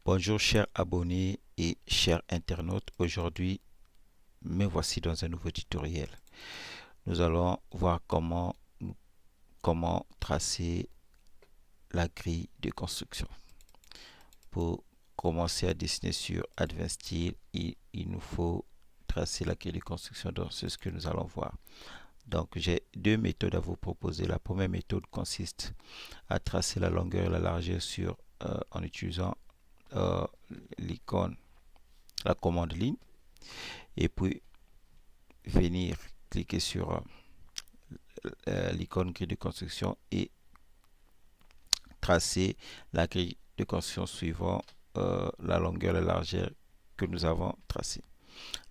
Bonjour chers abonnés et chers internautes, aujourd'hui me voici dans un nouveau tutoriel. Nous allons voir comment tracer la grille de construction. Pour commencer à dessiner sur Advanced Style, il nous faut tracer la grille de construction, donc c'est ce que nous allons voir. Donc j'ai deux méthodes à vous proposer. La première méthode consiste à tracer la longueur et la largeur en utilisant l'icône, la commande ligne, et puis venir cliquer sur l'icône grille de construction et tracer la grille de construction suivant la longueur et la largeur que nous avons tracée.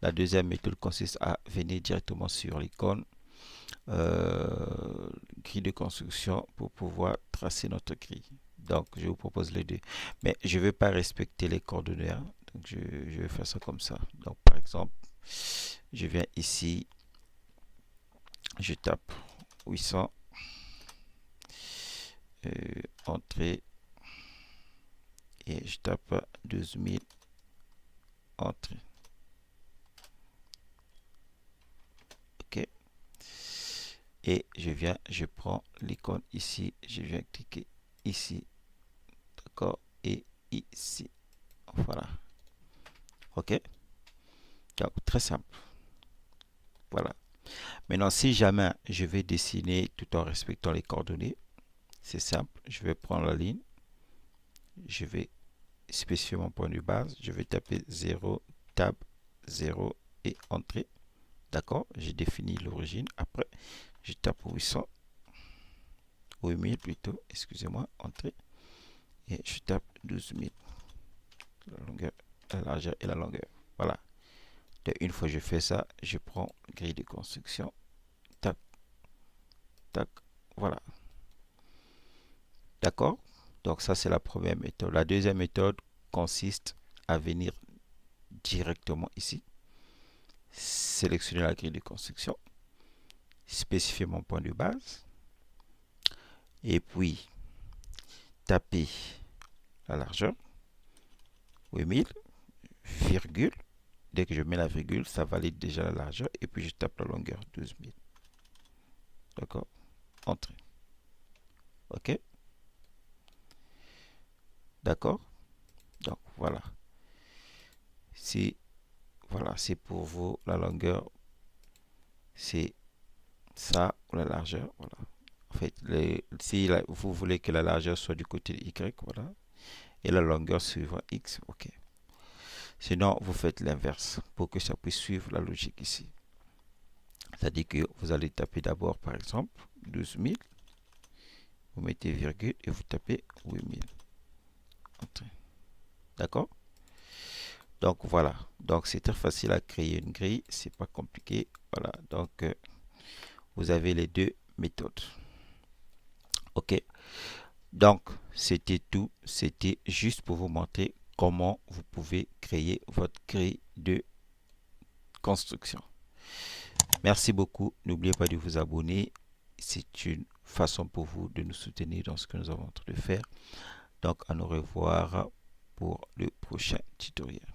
La deuxième méthode consiste à venir directement sur l'icône grille de construction pour pouvoir tracer notre grille. Donc je vous propose les deux, mais je ne vais pas respecter les coordonnées, hein. Donc je vais faire ça comme ça. Donc par exemple, je viens ici, je tape 800, entrée, et je tape 12 000, entrée. Ok, et je prends l'icône ici, je viens cliquer ici, d'accord, et ici, voilà. Ok, donc très simple. Voilà. Maintenant, si jamais je vais dessiner tout en respectant les coordonnées, c'est simple. Je vais prendre la ligne, je vais spécifier mon point de base, je vais taper 0, tab 0 et entrée. D'accord, j'ai défini l'origine. Après, je tape 800, 8000 plutôt, excusez-moi, entrée. Et je tape 12 000. La longueur, la largeur et la longueur. Voilà. Et une fois que je fais ça, je prends grille de construction. Tac, tac, voilà. D'accord? Donc ça, c'est la première méthode. La deuxième méthode consiste à venir directement ici, sélectionner la grille de construction, spécifier mon point de base, et puis taper la largeur, 8000, virgule. Dès que je mets la virgule, ça valide déjà la largeur, et puis je tape la longueur, 12 000. D'accord? Entrée. Ok? D'accord? Donc voilà. Si voilà, c'est pour vous la longueur, c'est ça ou la largeur. Voilà. En fait, si vous voulez que la largeur soit du côté de Y, voilà, et la longueur suivant X, ok. Sinon, vous faites l'inverse pour que ça puisse suivre la logique ici. C'est-à-dire que vous allez taper d'abord, par exemple, 12 000, vous mettez virgule et vous tapez 8000. D'accord? Donc voilà, donc c'est très facile à créer une grille, c'est pas compliqué. Voilà, donc vous avez les deux méthodes. Ok, donc c'était tout, c'était juste pour vous montrer comment vous pouvez créer votre grille de construction. Merci beaucoup, n'oubliez pas de vous abonner, c'est une façon pour vous de nous soutenir dans ce que nous avons en train de faire. Donc à nous revoir pour le prochain tutoriel.